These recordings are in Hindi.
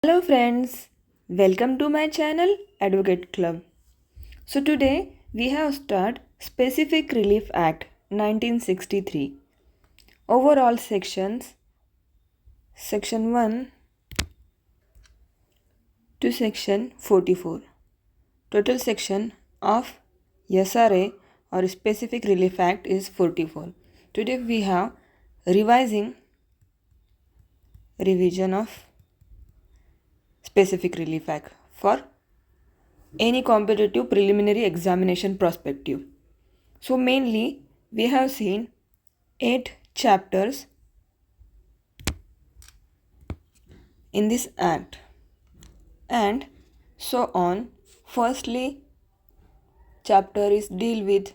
Hello friends, welcome to my channel Advocate Club. So today we have started Specific Relief Act 1963. Overall sections section 1 to section 44. Total section of SRA or Specific Relief Act is 44. Today we have revision of Specific Relief Act for any competitive preliminary examination perspective. So mainly we have seen 8 chapters in this act and so on. Firstly, chapter is deal with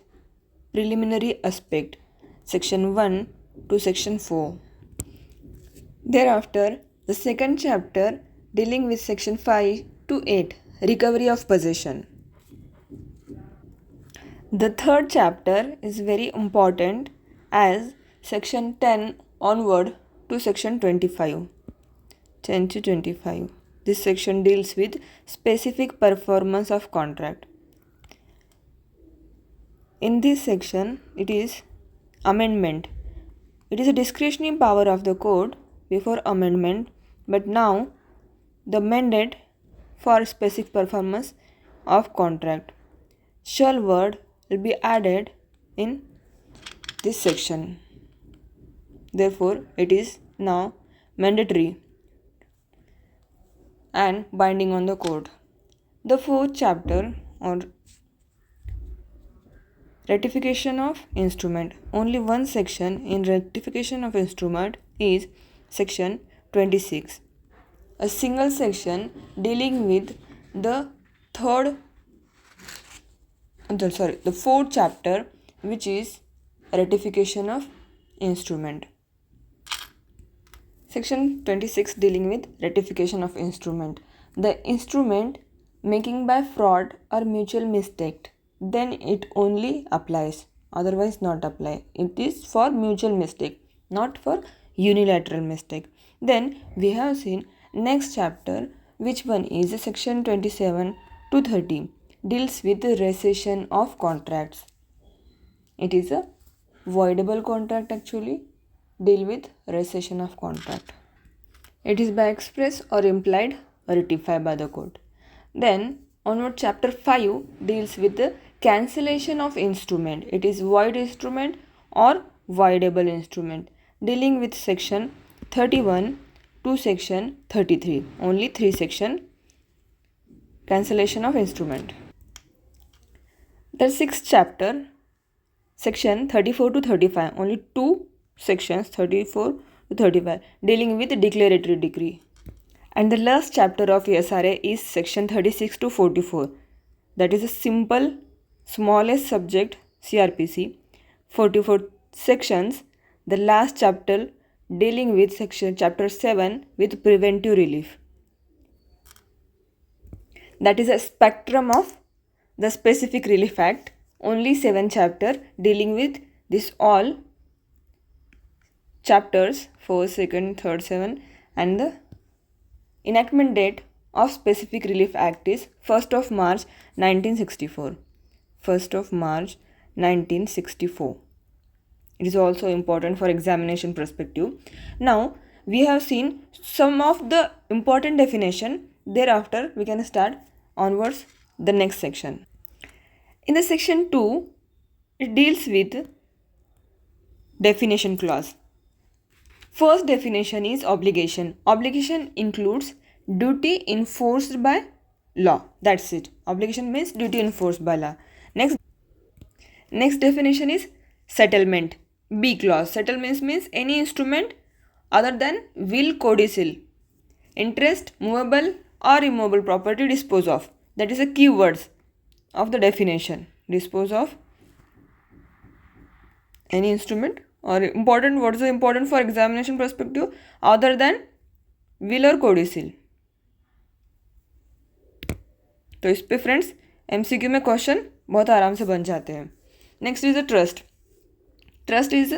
preliminary aspect, section 1 to section 4. Thereafter, the second chapter dealing with section 5 to 8, recovery of possession. The third chapter is very important as section 10 onward to section 25. 10 to 25. This section deals with specific performance of contract. In this section, it is amendment. It is a discretionary power of the court before amendment, but now the mandate for specific performance of contract shall word will be added in this section. Therefore, it is now mandatory and binding on the court. The fourth chapter or ratification of instrument. Only one section in ratification of instrument is section 26. A single section dealing with the fourth chapter, which is ratification of instrument. Section 26 dealing with ratification of instrument. The instrument making by fraud or mutual mistake, then it only applies, otherwise not apply. It is for mutual mistake, not for unilateral mistake. Then we have seen next chapter, which one is section 27 to 30, deals with the rescission of contracts. It is a voidable contract actually, deal with rescission of contract. It is by express or implied or ratified by the court. Then onward chapter 5 deals with the cancellation of instrument. It is void instrument or voidable instrument, dealing with section 31 to section 33. Only 3 section cancellation of instrument. The sixth chapter, section 34 to 35, only 2 sections 34 to 35, dealing with declaratory decree. And the last chapter of SRA is section 36 to 44. That is a simple, smallest subject CRPC. 44 sections. The last chapter dealing with section chapter 7 with preventive relief. That is a spectrum of the Specific Relief Act. Only 7 chapter dealing with this all chapters 4, 2nd, 3rd, 7, and the enactment date of Specific Relief Act is 1st of March 1964. 1st of March 1964. It is also important for examination perspective. Now we have seen some of the important definition. Thereafter we can start onwards the next section. In the section 2, it deals with definition clause. First definition is obligation. Obligation includes duty enforced by law. That's it. Obligation means duty enforced by law. Next definition is settlement. B clause. Settlement means any instrument other than will, codicil, interest, movable or immovable property dispose of. That is the keywords of the definition. Dispose of any instrument or important. What is important for examination perspective other than will or codicil. तो इस पे फ्रेंड्स MCQ में क्वेश्चन बहुत आराम से बन जाते हैं. Next is a trust. Trust is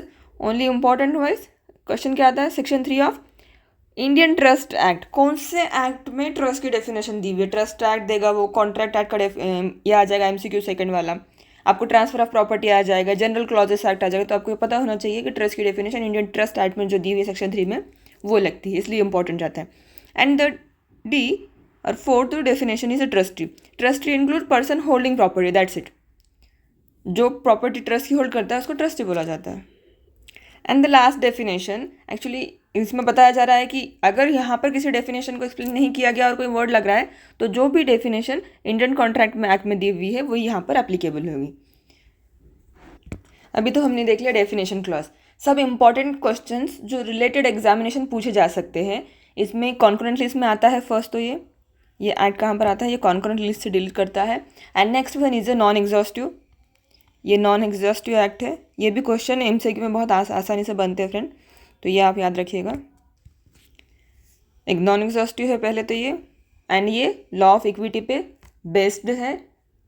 only important wise question क्या आता है section 3 of Indian trust act, कौन से एक्ट में ट्रस्ट की डेफिनेशन दी हुई है? ट्रस्ट एक्ट देगा वो, कॉन्ट्रैक्ट एक्ट का ये आ जाएगा MCQ सेकंड वाला, आपको ट्रांसफर ऑफ प्रॉपर्टी आ जाएगा, जनरल क्लॉजेस एक्ट आ जाएगा। तो आपको पता होना चाहिए कि ट्रस्ट की डेफिनेशन इंडियन ट्रस्ट एक्ट में जो दी हुई है सेक्शन 3 में वो लगती है, इसलिए इंपॉर्टेंट रहता है। एंड द डी और fourth definition is a trustee. Trustee include person holding property, that's it. जो प्रॉपर्टी ट्रस्ट की होल्ड करता है उसको ट्रस्टी बोला जाता है। And the last definition, actually इसमें बताया जा रहा है कि अगर यहाँ पर किसी डेफिनेशन को एक्सप्लेन नहीं किया गया और कोई वर्ड लग रहा है तो जो भी डेफिनेशन इंडियन कॉन्ट्रैक्ट में एक्ट में दी हुई है वो यहाँ पर एप्लीकेबल होगी। अभी तो हमने देख लिया डेफिनेशन क्लॉज। सब इंपॉर्टेंट क्वेश्चंस जो रिलेटेड एग्जामिनेशन पूछे जा सकते हैं इसमें कॉन्करेंट लिस्ट में आता है। फर्स्ट तो ये एक्ट कहाँ पर आता है? ये कॉन्करेंट लिस्ट से डील करता है। And next one is a non exhaustive, ये नॉन एग्जॉस्टिव एक्ट है। ये भी क्वेश्चन MCQ में बहुत आसानी से बनते हैं फ्रेंड, तो ये आप याद रखिएगा। एक नॉन एग्जॉस्टिव है पहले तो ये, एंड ये लॉ ऑफ इक्विटी पे बेस्ड है।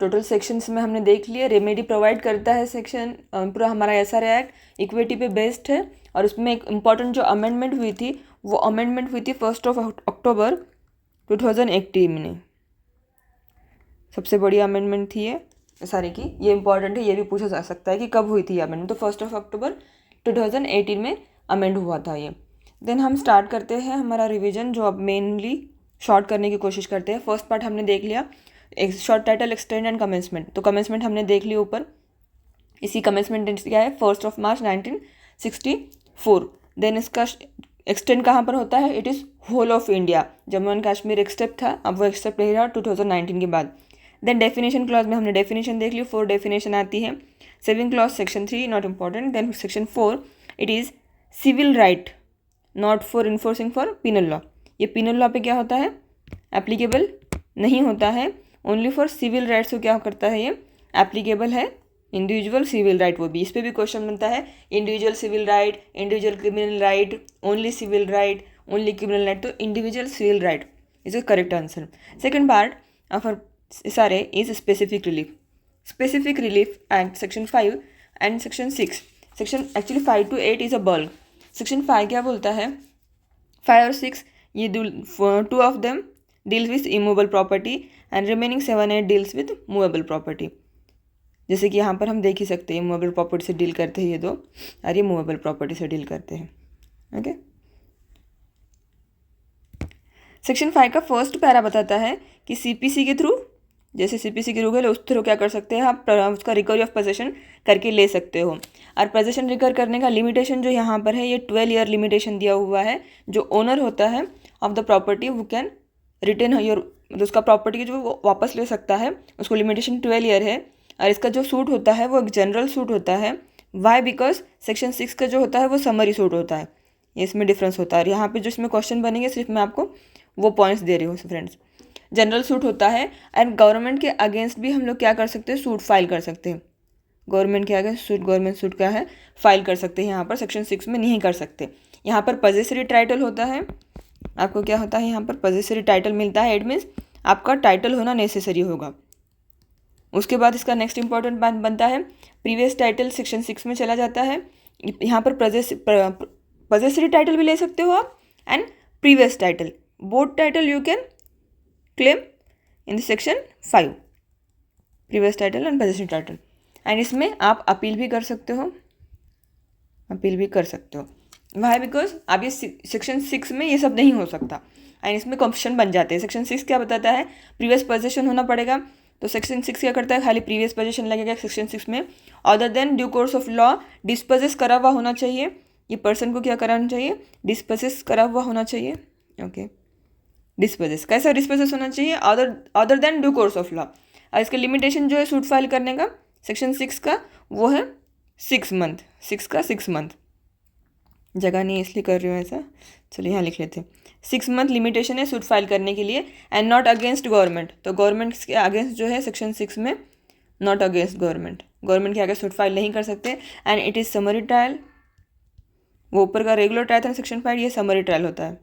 टोटल सेक्शंस में हमने देख लिया, रेमेडी प्रोवाइड करता है सेक्शन, पूरा हमारा SRA एक्ट इक्विटी पे बेस्ड है। और उसमें एक इम्पॉर्टेंट जो अमेंडमेंट हुई थी वो अमेंडमेंट हुई थी 1 अक्टूबर 2018 में। सबसे बड़ी अमेंडमेंट थी ये सारी की, ये इंपॉर्टेंट है, ये भी पूछा जा सकता है कि कब हुई थी अमेंडमेंट। तो 1 अक्टूबर 2018 में अमेंड हुआ था ये। देन हम स्टार्ट करते हैं हमारा रिवीजन, जो अब मेनली शॉर्ट करने की कोशिश करते हैं। फर्स्ट पार्ट हमने देख लिया, एक short title, extend and commencement. तो कमेंसमेंट हमने देख लिया ऊपर, इसी कमेंसमेंट डेट क्या है? 1 मार्च 1964। देन इसका एक्सटेंड कहाँ पर होता है? It is whole of India. Jammu and Kashmir एक स्टेप था, अब वो एक्सेप्ट नहीं रहा 2019 के बाद। देन डेफिनेशन क्लॉज में हमने डेफिनेशन देख ली, 4 डेफिनेशन आती है। Saving clause section 3 not important. Then section 4 it is civil right not for enforcing for penal law. ये पिनल लॉ पे क्या होता है? एप्लीकेबल नहीं होता है, ओनली फॉर सिविल राइट्स को क्या करता है ये? एप्लीकेबल है। इंडिविजुअल सिविल राइट, वो भी इस पर भी क्वेश्चन बनता है। Individual civil right, individual criminal right, only civil right, only criminal right. तो individual civil right is the correct answer. Second part of SRA is specific relief. Specific relief act section 5 and section 6. Section actually 5 to 8 is a bulk. Section 5 क्या बोलता है? 5 और 6 ये 2 of them deals with immovable property and remaining 7 8 deals with movable property. जैसे कि यहाँ पर हम देख ही सकते हैं, मूवेबल प्रॉपर्टी से डील करते हैं ये दो, और ये मूवेबल प्रॉपर्टी से डील करते हैं। ओके, सेक्शन 5 का फर्स्ट पैरा बताता है कि CPC के थ्रू, जैसे CPC के रूल है उस थ्रू क्या कर सकते हैं आप? उसका रिकवरी ऑफ पोजेशन करके ले सकते हो। और पोजेशन रिकवर करने का लिमिटेशन जो यहाँ पर है ये 12 ईयर लिमिटेशन दिया हुआ है। जो ओनर होता है ऑफ द प्रॉपर्टी वो कैन रिटेन योर, उसका प्रॉपर्टी जो वो वापस ले सकता है, उसको लिमिटेशन 12 ईयर है। और इसका जो सूट होता है वो एक जनरल सूट होता है। वाई? बिकॉज सेक्शन 6 का जो होता है वो समरी सूट होता है, ये इसमें डिफरेंस होता है। और यहाँ पे जो इसमें क्वेश्चन बनेंगे सिर्फ मैं आपको वो पॉइंट्स दे रही हूँ फ्रेंड्स। जनरल सूट होता है, एंड गवर्नमेंट के अगेंस्ट भी हम लोग क्या कर सकते हैं? सूट फाइल कर सकते हैं। गवर्नमेंट के अगेंस्ट सूट, गवर्नमेंट सूट क्या है? फाइल कर सकते हैं। यहाँ पर सेक्शन 6 में नहीं कर सकते। यहाँ पर पजेसरी टाइटल होता है, आपको क्या होता है? यहाँ पर पजेसरी टाइटल मिलता है। इट मीन्स आपका टाइटल होना नेसेसरी होगा। उसके बाद इसका नेक्स्ट इंपॉर्टेंट बात बनता है प्रीवियस टाइटल, सेक्शन 6 में चला जाता है। यहाँ पर पजेसरी टाइटल भी ले सकते हो आप, and previous title, both title you can claim in the section 5, previous title and possession title. And इसमें आप अपील भी कर सकते हो, अपील भी कर सकते हो। वाई? बिकॉज अब ये सेक्शन 6 में ये सब नहीं हो सकता, एंड इसमें क्वेश्चन बन जाते हैं। सेक्शन 6 क्या बताता है? प्रीवियस पोजेशन होना पड़ेगा। तो सेक्शन 6 क्या करता है? खाली प्रीवियस पोजेशन लगेगा सेक्शन 6 में। Other than due course of law dispossess करा हुआ होना चाहिए। ये पर्सन को क्या कराना चाहिए? डिस्पोजेस करा हुआ होना चाहिए। ओके, डिस्पोजेस कैसा डिस्पोजेस होना चाहिए? Other than due course of law. और इसका लिमिटेशन जो है सूट फाइल करने का सेक्शन 6 का वो है 6 मंथ। 6 का 6 मंथ, जगह नहीं इसलिए कर रही हूँ ऐसा, चलिए यहाँ लिख लेते हैं। 6 मंथ लिमिटेशन है सूट फाइल करने के लिए। एंड नॉट अगेंस्ट गवर्नमेंट, तो गवर्नमेंट के अगेंस्ट जो है सेक्शन 6 में नॉट अगेंस्ट गवर्नमेंट, गवर्नमेंट के आगे सूट फाइल नहीं कर सकते। And it is summary trial, वो ऊपर का रेगुलर ट्रायल था सेक्शन 5, ये समरी ट्रायल होता है।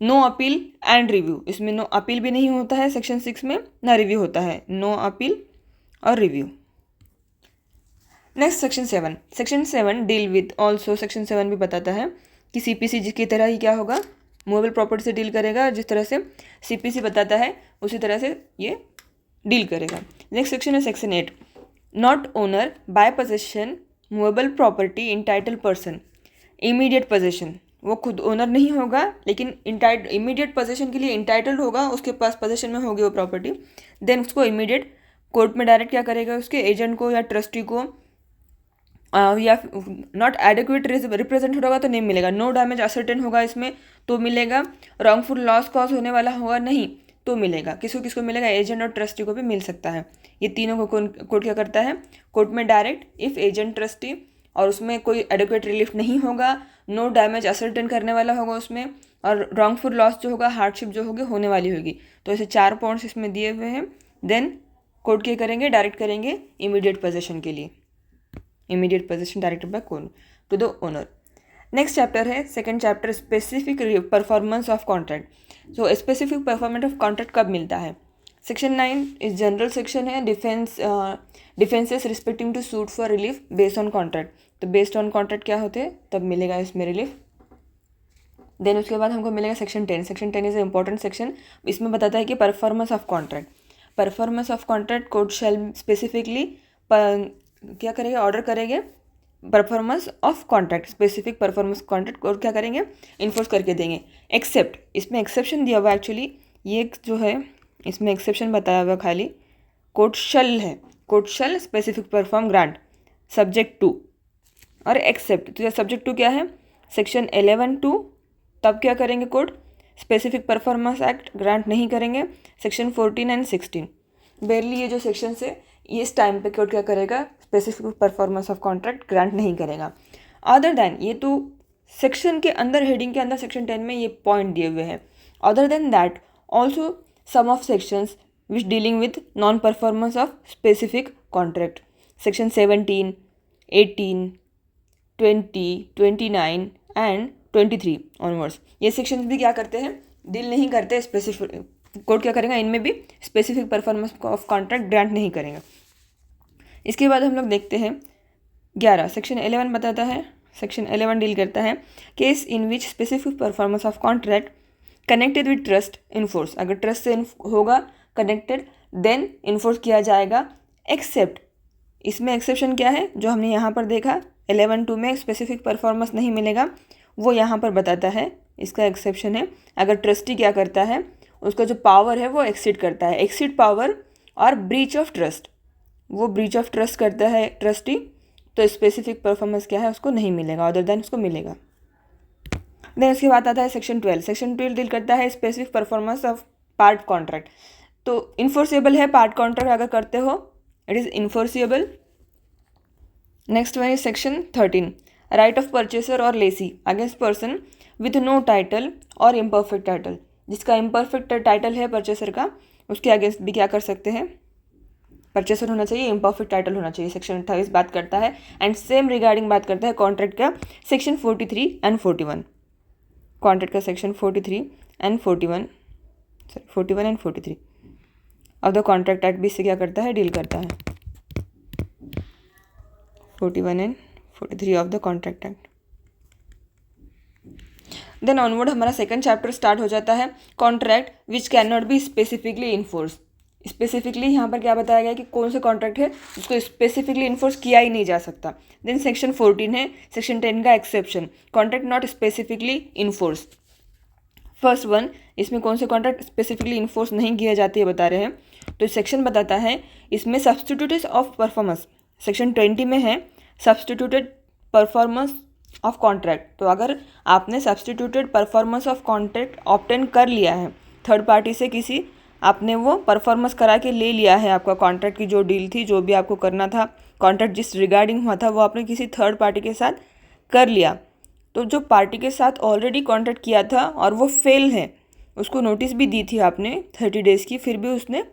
नो अपील एंड रिव्यू, इसमें नो अपील भी नहीं होता है सेक्शन 6 में, ना रिव्यू होता है। नो अपील और review. Next section 7। Section 7 deal with also, section 7 भी बताता है कि सीपीसी जिसकी तरह ही क्या होगा, मूवेबल प्रॉपर्टी से डील करेगा, जिस तरह से सीपीसी बताता है उसी तरह से ये डील करेगा। नेक्स्ट सेक्शन है section 8, not owner by possession movable property entitle person. Immediate possession, वो खुद ओनर नहीं होगा लेकिन इमीडिएट पोजेशन के लिए इंटाइटल्ड होगा, उसके पास पोजेशन में होगी वो प्रॉपर्टी, देन उसको इमीडिएट कोर्ट में डायरेक्ट क्या करेगा, उसके एजेंट को या ट्रस्टी को, या नॉट एडिक्वेट रिप्रेजेंटेड होगा तो नहीं मिलेगा, नो डैमेज असर्टेन होगा इसमें तो मिलेगा, रॉन्गफुल लॉस कॉज होने वाला होगा नहीं तो मिलेगा। किसको मिलेगा, एजेंट और ट्रस्टी को भी मिल सकता है। ये तीनों को कोर्ट क्या करता है, कोर्ट में डायरेक्ट इफ़ एजेंट ट्रस्टी और उसमें कोई एडिक्वेट रिलीफ नहीं होगा, नो डैमेज असर्टेन करने वाला होगा उसमें, और रॉन्गफुल लॉस जो होगा, हार्डशिप जो होगी होने वाली होगी। तो ऐसे 4 पॉइंट्स इसमें दिए हुए हैं। देन कोर्ट क्या करेंगे, डायरेक्ट करेंगे इमीडिएट पोजेशन के लिए, immediate possession directed by court to the owner. Next chapter है second chapter, specific performance of contract. So specific performance of contract कब मिलता है। सेक्शन 9 इस जनरल सेक्शन है, defences respecting to suit for relief based on contract. तो बेस्ड ऑन कॉन्ट्रैक्ट क्या होते हैं, तब मिलेगा इसमें रिलीफ। देन उसके बाद हमको मिलेगा section 10। Section 10 is a important section, इसमें बताता है कि performance of contract. Performance of contract court shell specifically क्या करेंगे, ऑर्डर करेंगे performance of contract, specific performance contract court क्या करेंगे, इन्फोर्स करके देंगे। एक्सेप्ट, इसमें एक्सेप्शन दिया हुआ एक्चुअली, ये जो है इसमें एक्सेप्शन बताया हुआ खाली, कोर्ट शल है, court shall specific perform grant subject to और एक्सेप्ट। तो सब्जेक्ट टू क्या है, सेक्शन 11(2), तब क्या करेंगे court, specific performance act grant नहीं करेंगे। सेक्शन 14 एंड 16 बेरली ये जो सेक्शन है इस टाइम पे कोर्ट क्या करेगा, specific performance of contract grant नहीं करेगा। अदर देन, ये तो सेक्शन के अंदर, हेडिंग के अंदर सेक्शन 10 में ये पॉइंट दिए हुए हैं। Other than that also some of sections which dealing with non performance of specific contract, section 17, 18, 20, 29 and 23 onwards, ये सेक्शंस भी क्या करते हैं, डील नहीं करते स्पेसिफिक, कोर्ट क्या करेगा इनमें भी specific performance of contract grant नहीं करेगा। इसके बाद हम लोग देखते हैं 11, सेक्शन 11 बताता है, सेक्शन 11 डील करता है case in which specific performance of contract connected with trust enforce. अगर ट्रस्ट से होगा कनेक्टेड देन इन्फोर्स किया जाएगा, एक्सेप्ट, इसमें एक्सेप्शन क्या है जो हमने यहाँ पर देखा 11(2) में स्पेसिफिक परफॉर्मेंस नहीं मिलेगा, वो यहाँ पर बताता है, इसका एक्सेप्शन है अगर ट्रस्टी क्या करता है, उसका जो पावर है वो एक्सीड करता है, एक्सीड पावर और ब्रीच ऑफ ट्रस्ट, वो ब्रीच ऑफ ट्रस्ट करता है ट्रस्टी, तो स्पेसिफिक परफॉर्मेंस क्या है उसको नहीं मिलेगा, अदर देन उसको मिलेगा। देन उसके बाद आता है सेक्शन 12। सेक्शन 12 डील करता है specific performance of part contract. तो इन्फोर्सेबल है पार्ट कॉन्ट्रैक्ट अगर करते हो, it is enforceable. Next one is section 13, right of purchaser और lessee against person with no title और इम्परफेक्ट टाइटल। जिसका इम्परफेक्ट टाइटल है परचेसर का, उसके अगेंस्ट भी क्या कर सकते हैं, परचेसर होना चाहिए, इम्परफेक्ट टाइटल होना चाहिए। सेक्शन 28 बात करता है एंड सेम रिगार्डिंग बात करता है कॉन्ट्रैक्ट का सेक्शन 43 एंड 41, कॉन्ट्रैक्ट का section 43 and 41 and 43 of the contract act भी इससे क्या करता है, डील करता है, 41 and 43 of the contract act. Then onward हमारा सेकंड चैप्टर स्टार्ट हो जाता है, contract which can not be specifically enforce. Specifically यहाँ पर क्या बताया गया कि कौन से कॉन्ट्रैक्ट है जिसको स्पेसिफिकली इन्फोर्स किया ही नहीं जा सकता। देन सेक्शन 14 है, सेक्शन 10 का exception, contract not specifically enforce. First one, इसमें कौन से कॉन्ट्रैक्ट स्पेसिफिकली इन्फोर्स नहीं किया जाती है बता रहे हैं, तो सेक्शन बताता है इसमें सब्सटीट्यूट ऑफ परफॉर्मेंस, सेक्शन 20 में है सब्सटीट्यूटेड परफॉर्मेंस ऑफ कॉन्ट्रैक्ट। तो अगर आपने substituted performance of contract obtain कर लिया है थर्ड पार्टी से, किसी आपने वो परफॉर्मेंस करा के ले लिया है, आपका कॉन्ट्रैक्ट की जो डील थी, जो भी आपको करना था, कॉन्ट्रैक्ट जिस रिगार्डिंग हुआ था वो आपने किसी थर्ड पार्टी के साथ कर लिया, तो जो पार्टी के साथ ऑलरेडी कॉन्ट्रैक्ट किया था और वो फेल है, उसको नोटिस भी दी थी आपने 30 डेज़ की, फिर भी उसने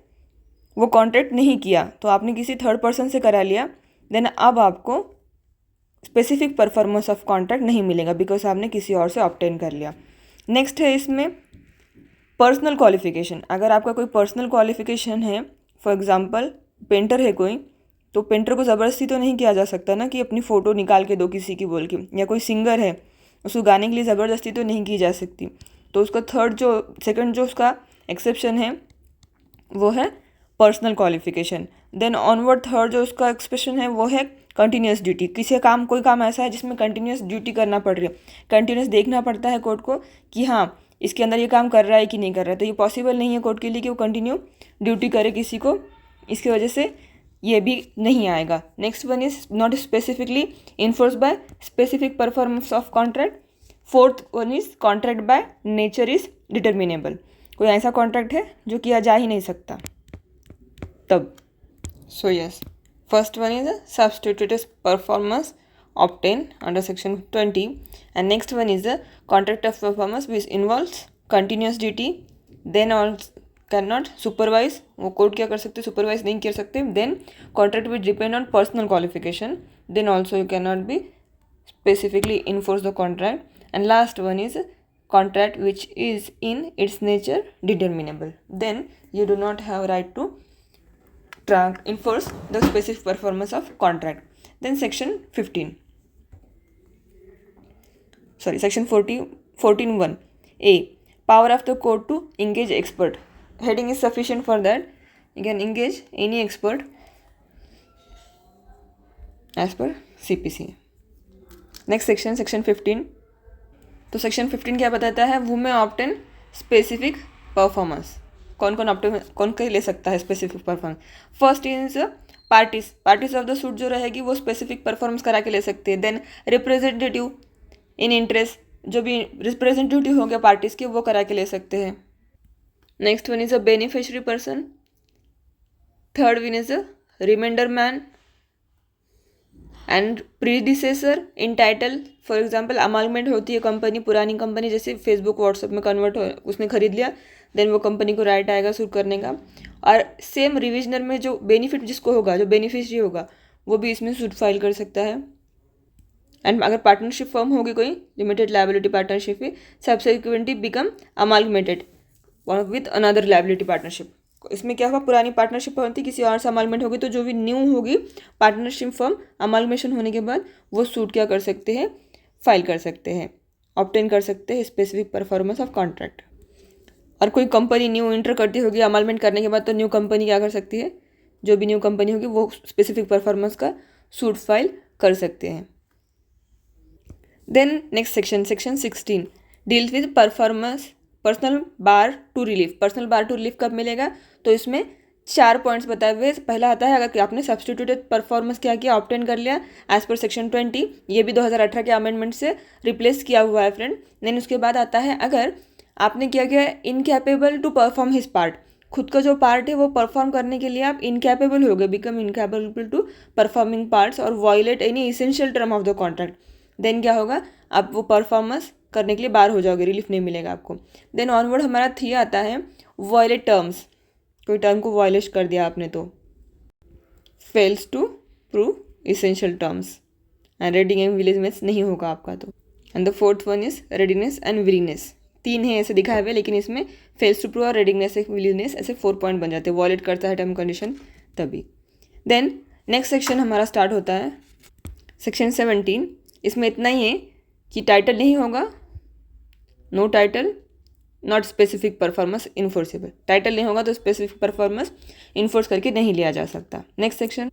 वो कॉन्ट्रैक्ट नहीं किया, तो आपने किसी थर्ड पर्सन से करा लिया, देन अब आपको स्पेसिफिक परफॉर्मेंस ऑफ कॉन्ट्रैक्ट नहीं मिलेगा बिकॉज आपने किसी और से ऑब्टेन कर लिया। नेक्स्ट है इसमें पर्सनल क्वालिफिकेशन। अगर आपका कोई पर्सनल क्वालिफिकेशन है, फॉर एग्जांपल पेंटर है कोई, तो पेंटर को ज़बरदस्ती तो नहीं किया जा सकता ना कि अपनी फ़ोटो निकाल के दो किसी की बोल के, या कोई सिंगर है उसको गाने के लिए ज़बरदस्ती तो नहीं की जा सकती। तो उसका सेकंड जो उसका एक्सेप्शन है वो है personal qualification. Then onward third जो उसका एक्सप्रेशन है वो है कंटिन्यूस ड्यूटी। कोई काम ऐसा है जिसमें कंटिन्यूस ड्यूटी करना पड़ रही है, कंटिन्यूस देखना पड़ता है कोर्ट को कि हाँ इसके अंदर ये काम कर रहा है कि नहीं कर रहा है। तो ये पॉसिबल नहीं है कोर्ट के लिए कि वो कंटिन्यू ड्यूटी करे किसी को, इसकी वजह से ये भी नहीं आएगा। Next one is not specifically enforce by specific performance of contract. Fourth one is contract by nature is determinable. कोई ऐसा कॉन्ट्रैक्ट है जो किया जा ही नहीं सकता तब। So yes, first one is a substituted performance obtained under section 20 and next one is the contract of performance which involves continuous duty, then also cannot supervise, वो कोड क्या कर सकते, सुपरवाइज नहीं कर सकते। Then contract which depend on personal qualification, then also you can not be specifically enforce the contract, and last one is contract which is in its nature determinable, then you do not have right to enforce the specific performance of contract. Then section 14(1) a, power of the court to engage expert. Heading is sufficient for that. You can engage any expert as per CPC. Next section 15। तो सेक्शन 15 क्या बताता है, वुमेन ऑब्टेन स्पेसिफिक परफॉर्मेंस। कौन ले सकता है specific performance. First is parties of the suit जो रहेगी वो स्पेसिफिक परफॉर्मेंस करा के ले सकते हैं। देन रिप्रेजेंटेटिव इन इंटरेस्ट, जो भी रिप्रेजेंटेटिव हो गया पार्टीज के, वो करा के ले सकते हैं। Next one is a beneficiary person. Third one is a reminder man and predecessor in title. For example amalgamation होती है कंपनी, पुरानी कंपनी जैसे फेसबुक व्हाट्सएप में कन्वर्ट हो, उसने खरीद लिया, देन वो कंपनी को राइट आएगा सूट करने का। और सेम रिविजनर में जो बेनिफिट जिसको होगा, जो बेनिफिशियरी होगा, वो भी इसमें सूट फाइल कर सकता है। एंड अगर पार्टनरशिप फर्म होगी कोई, लिमिटेड लायबिलिटी पार्टनरशिप है, subsequently become amalgamated with another liability partnership. इसमें क्या होगा, पुरानी पार्टनरशिप होती किसी और से अमालमेंट होगी, तो जो भी न्यू होगी पार्टनरशिप फर्म, अमालमेशन होने के बाद वो सूट क्या कर सकते हैं, फाइल कर सकते हैं, ऑब्टेन कर सकते हैं स्पेसिफिक परफॉर्मेंस ऑफ कॉन्ट्रैक्ट। और कोई कंपनी न्यू इंटर करती होगी अमालमेंट करने के बाद, तो न्यू कंपनी क्या कर सकती है, जो भी न्यू कंपनी होगी वो स्पेसिफिक परफॉर्मेंस का सूट फाइल कर सकते हैं। Then next section 16 deals with personal bar to relief. Personal bar to relief कब मिलेगा, तो इसमें 4 पॉइंट्स बताए हुए। पहला आता है अगर आपने सब्सटीट्यूटेड परफॉर्मेंस क्या किया, ऑब्टेन कर लिया एज पर सेक्शन 20, ये भी 2018 के अमेंडमेंट से रिप्लेस किया हुआ है फ्रेंड। देन उसके बाद आता है अगर आपने क्या किया, incapable to perform his part, खुद का जो पार्ट है वो परफॉर्म करने के लिए आप इनकैपेबल हो गए, become incapable to performing parts और violate any essential term of the contract, then क्या होगा, आप वो परफॉर्मेंस करने के लिए बाहर हो जाओगे, रिलीफ नहीं मिलेगा आपको। देन ऑनवर्ड हमारा 3 आता है वॉयलेट टर्म्स, कोई टर्म को वॉयलेट कर दिया आपने तो fails to prove essential terms and reading and willingness नहीं होगा आपका तो। And the fourth one is readiness and willingness. 3 है ऐसे दिखाए हुए, लेकिन इसमें फेल्स टू प्रूव और रेडिंगनेस विलीनेस ऐसे 4 पॉइंट बन जाते हैं, वॉयलेट करता है टर्म कंडीशन तभी। देन नेक्स्ट सेक्शन हमारा स्टार्ट होता है सेक्शन 17। इसमें इतना ही है कि टाइटल नहीं होगा, no title not specific performance enforceable. Title नहीं होगा तो स्पेसिफिक परफॉर्मेंस इन्फोर्स करके नहीं लिया जा सकता। नेक्स्ट सेक्शन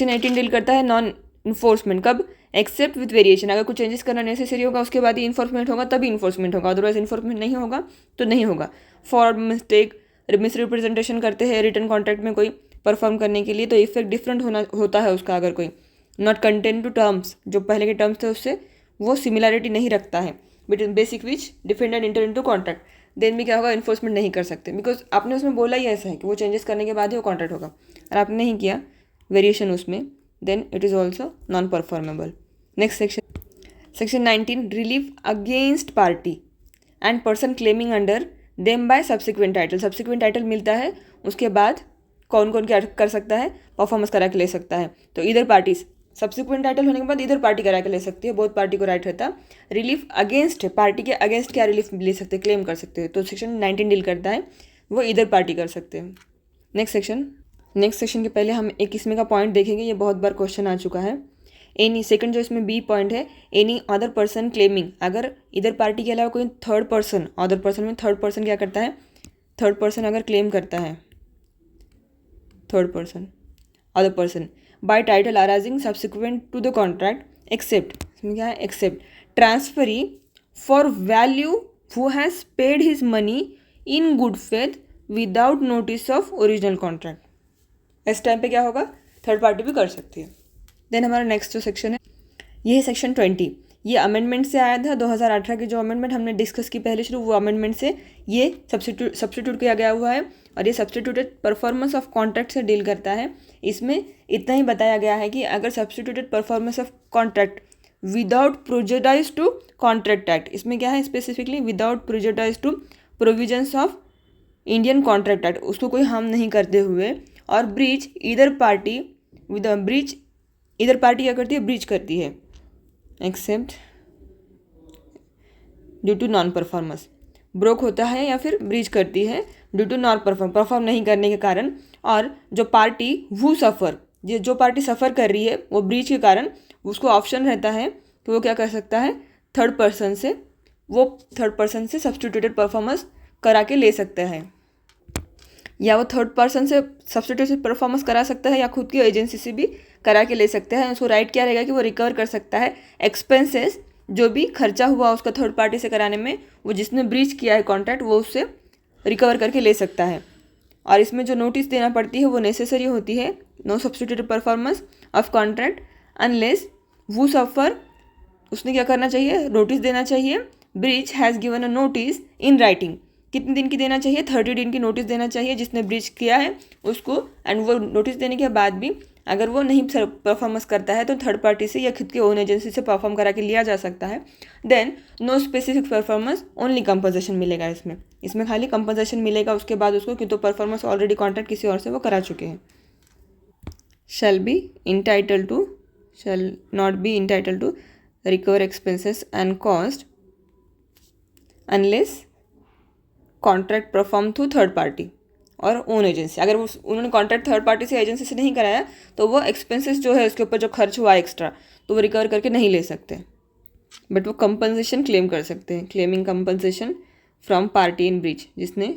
18 डील करता है नॉन इन्फोर्समेंट। कब, एक्सेप्ट विथ वेरिएशन, अगर कुछ चेंजेस करना नेसेसरी होगा उसके बाद ही इन्फोर्समेंट होगा, तभी इन्फोर्समेंट होगा, अदरवाइज इन्फोर्समेंट नहीं होगा तो नहीं होगा। फॉर मिस्टेक मिस रिप्रेजेंटेशन करते हैं रिटर्न कॉन्ट्रैक्ट में कोई परफॉर्म करने के लिए, तो इफेक्ट डिफरेंट होता है उसका। अगर कोई नॉट कंटेंट टू टर्म्स, जो पहले के टर्म्स थे उससे वो सिमिलैरिटी नहीं रखता है between basic which defendant enter into contract, then भी क्या होगा, इन्फोर्समेंट नहीं कर सकते, बिकॉज आपने उसमें बोला ही ऐसा है कि वो चेंजेस करने के बाद ही वो कॉन्ट्रैक्ट होगा, और आपने नहीं किया वेरिएशन उसमें, then it is also non performable. Next section 19 relief against party and person claiming under them by subsequent title. Subsequent title मिलता है उसके बाद कौन कौन क्या कर सकता है, परफॉर्मेंस करा के ले सकता है। तो इधर पार्टीज, सब्सिक्वेंट टाइटल होने के बाद इधर पार्टी करा के ले सकती है, बहुत पार्टी को राइट रहता है। रिलीफ अगेंस्ट, पार्टी के अगेंस्ट क्या रिलीफ ले सकते हैं, क्लेम कर सकते हैं, तो सेक्शन 19 डील करता है, वो इधर पार्टी कर सकते हैं। नेक्स्ट सेक्शन के पहले हम एक इसमें का पॉइंट देखेंगे, ये बहुत बार क्वेश्चन आ चुका है। एनी, सेकंड जो इसमें बी पॉइंट है, एनी अदर पर्सन क्लेमिंग, अगर इधर पार्टी के अलावा कोई थर्ड पर्सन, अदर पर्सन में थर्ड पर्सन क्या करता है, थर्ड पर्सन अगर क्लेम करता है, third person other person by title arising subsequent to the contract except, इसमें क्या है, except transferee for value who has paid his money in good faith without notice of original contract. इस टाइम पे क्या होगा, थर्ड पार्टी भी कर सकती है। देन हमारा नेक्स्ट जो सेक्शन है ये है सेक्शन 20। ये अमेंडमेंट से आया था, 2018 के जो अमेंडमेंट हमने डिस्कस की पहले शुरू, वो अमेंडमेंट से ये सब्स्टिट्यूट किया गया हुआ है और ये सब्स्टिट्यूटेड परफॉर्मेंस ऑफ कॉन्ट्रैक्ट से डील करता है। इसमें इतना ही बताया गया है कि अगर substituted performance of contract without prejudice to contract act, इसमें क्या है specifically without prejudice to provisions of Indian contract act, उसको कोई हार्म नहीं करते हुए, और ब्रीच इधर पार्टी विद ब्रीच, इधर पार्टी क्या करती है, ब्रीच करती है, except due to non performance, broke होता है या फिर ब्रीच करती है ड्यू टू नॉन परफॉर्म नहीं करने के कारण, और जो पार्टी वो सफ़र, जो पार्टी सफ़र कर रही है वो ब्रीच के कारण, उसको ऑप्शन रहता है कि वो क्या कर सकता है, थर्ड पर्सन से सब्स्टिट्यूटेड परफॉर्मेंस करा के ले सकता है, या वो थर्ड पर्सन से सब्स्टिट्यूटेड परफॉर्मेंस करा सकता है या खुद की एजेंसी से भी करा के ले सकता है। उसको राइट क्या रहेगा कि वो रिकवर कर सकता है एक्सपेंसेस, जो भी खर्चा हुआ उसका थर्ड पार्टी से कराने में, वो जिसने ब्रीच किया है कॉन्ट्रैक्ट वो उससे रिकवर करके ले सकता है। और इसमें जो नोटिस देना पड़ती है वो नेसेसरी होती है, no substituted performance of contract unless वो सफ़र, उसने क्या करना चाहिए, नोटिस देना चाहिए, breach has given a notice in writing, कितने दिन की देना चाहिए, 30 दिन की नोटिस देना चाहिए जिसने ब्रीच किया है उसको, एंड वो नोटिस देने के बाद भी अगर वो नहीं परफॉर्मेंस करता है तो थर्ड पार्टी से या खुद की ओन एजेंसी से परफॉर्म करा के लिया जा सकता है। Then no specific performance, only compensation मिलेगा, इसमें खाली कंपनसेशन मिलेगा उसके बाद उसको, क्योंकि तो परफॉर्मेंस ऑलरेडी कॉन्ट्रैक्ट किसी और से वो करा चुके हैं। Shall not be entitled to recover expenses and cost unless contract perform through third party और ओन एजेंसी। अगर उन्होंने कॉन्ट्रैक्ट थर्ड पार्टी से एजेंसी से नहीं कराया तो वो एक्सपेंसेस जो है उसके ऊपर जो खर्च हुआ एक्स्ट्रा तो वो रिकवर करके नहीं ले सकते, बट वो कंपनसेशन क्लेम कर सकते हैं, claiming compensation from party in breach, जिसने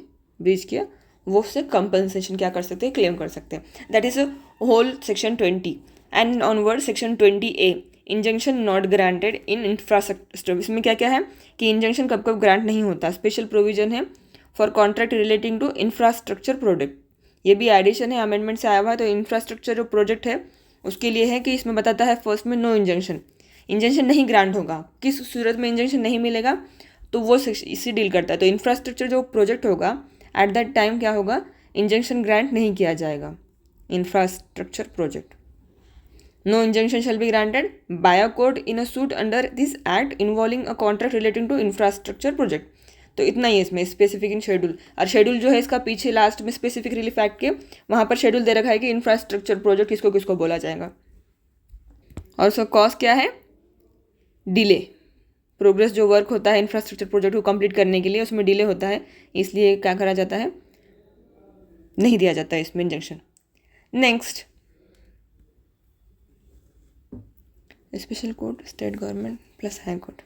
ब्रीच किया वो उससे कंपनसेशन क्या कर सकते हैं, क्लेम कर सकते हैं। That is whole section 20 and onward section 20A injunction not granted in infrastructure. इसमें क्या क्या है कि इंजंक्शन कब कब ग्रांट नहीं होता, स्पेशल प्रोविजन है for contract relating to infrastructure project, ये भी एडिशन है अमेंडमेंट से आया हुआ है। तो इंफ्रास्ट्रक्चर जो प्रोजेक्ट है उसके लिए है कि इसमें बताता है फर्स्ट में नो इंजंक्शन नहीं ग्रांट होगा, किस सूरत में इंजंक्शन नहीं मिलेगा तो वो इससे डील करता है। तो इंफ्रास्ट्रक्चर जो प्रोजेक्ट होगा एट दैट टाइम क्या होगा, इंजंक्शन ग्रांट नहीं किया जाएगा, infrastructure project. No injunction shall be granted by a court in a suit under this act involving a contract relating to infrastructure project. तो इतना ही है इसमें स्पेसिफिक इन शेड्यूल, और शेड्यूल जो है इसका पीछे लास्ट में स्पेसिफिक रिलीफ एक्ट के वहाँ पर शेड्यूल दे रखा है कि इंफ्रास्ट्रक्चर प्रोजेक्ट किसको किसको बोला जाएगा। और उसका कॉज क्या है, डिले, प्रोग्रेस जो वर्क होता है इंफ्रास्ट्रक्चर प्रोजेक्ट को कंप्लीट करने के लिए उसमें डिले होता है, इसलिए क्या करा जाता है, नहीं दिया जाता है इसमें injunction. Next special court, state government plus high court.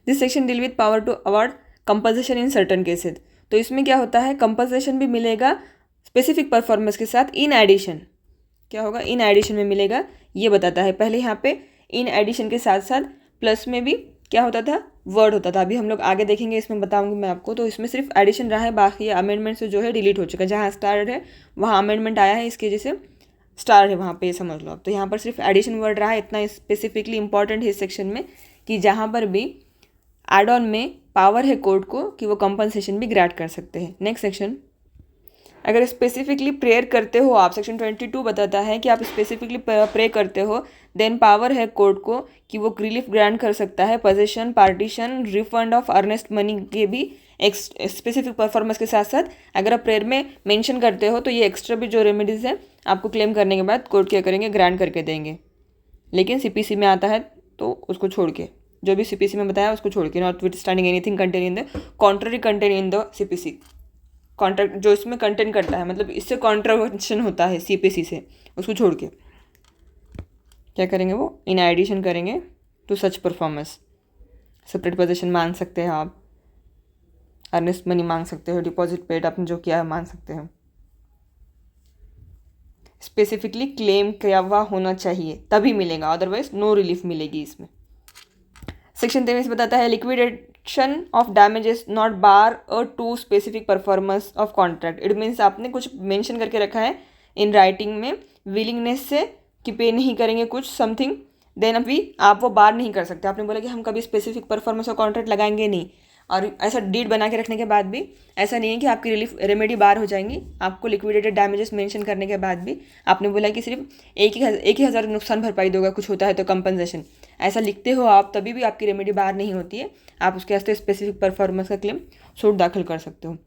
This section deal with power to award compensation in certain cases. तो इसमें क्या होता है, कंपनसेशन भी मिलेगा स्पेसिफिक परफॉर्मेंस के साथ, इन एडिशन क्या होगा, इन एडिशन में मिलेगा, ये बताता है। पहले यहाँ पे इन एडिशन के साथ साथ प्लस में भी क्या होता था, वर्ड होता था, अभी हम लोग आगे देखेंगे इसमें बताऊंगी मैं आपको। तो इसमें सिर्फ एडिशन रहा है, बाकी अमेंडमेंट से जो है डिलीट हो चुका है, जहाँ स्टार्ट है वहाँ अमेंडमेंट आया है, इसकी वजह से स्टार है वहाँ पे, समझ लो आप। तो यहाँ पर सिर्फ एडिशन वर्ड रहा है, इतना स्पेसिफिकली इंपॉर्टेंट है इस सेक्शन में कि जहाँ पर भी एड ऑन में पावर है कोर्ट को कि वो कंपनसेशन भी ग्रांट कर सकते हैं। नेक्स्ट सेक्शन, अगर स्पेसिफिकली प्रेयर करते हो आप, सेक्शन 22 बताता है कि आप स्पेसिफिकली प्रे करते हो, देन पावर है कोर्ट को कि वो रिलीफ ग्रांट कर सकता है possession, partition, refund of earnest money के भी एक स्पेसिफिक परफॉर्मेंस के साथ साथ अगर आप प्रेयर में मेंशन करते हो तो ये एक्स्ट्रा भी जो रेमेडीज़ है आपको क्लेम करने के बाद कोर्ट क्या करेंगे, ग्रांट करके देंगे। लेकिन सीपीसी में आता है तो उसको छोड़ के, जो भी सीपीसी में बताया उसको छोड़ के, not with standing anything contain in the contrary contain in the CPC, contract जो इसमें कंटेंट करता है, मतलब इससे कॉन्ट्रावेंशन होता है सीपीसी से, उसको छोड़ के क्या करेंगे, वो इन एडिशन करेंगे to such performance. Separate position मांग सकते हैं आप, अर्नेस्ट मनी मांग सकते हो, डिपॉजिट पेड आपने जो किया है मांग सकते हो। स्पेसिफिकली क्लेम किया हुआ होना चाहिए तभी मिलेगा, अदरवाइज नो रिलीफ मिलेगी इसमें। सेक्शन 23 बताता है liquidation of damages not bar और to specific performance of contract. It means आपने कुछ मेंशन करके रखा है इन राइटिंग में विलिंगनेस से कि पे नहीं करेंगे कुछ समथिंग, देन अभी आप वो बार नहीं कर सकते। आपने बोला कि हम कभी स्पेसिफिक परफॉर्मेंस ऑफ कॉन्ट्रैक्ट लगाएंगे नहीं, और ऐसा डीड बना के रखने के बाद भी ऐसा नहीं है कि आपकी रिलीफ रेमेडी बार हो जाएंगी। आपको लिक्विडेटेड डैमेजेस मेंशन करने के बाद भी आपने बोला कि सिर्फ एक ही हज़ार नुकसान भरपाई दोगा, कुछ होता है तो कंपनसेशन, ऐसा लिखते हो आप तभी भी आपकी रेमेडी बार नहीं होती है। आप उसके वास्ते स्पेसिफिक परफॉर्मेंस का क्लेम सूट दाखिल कर सकते हो।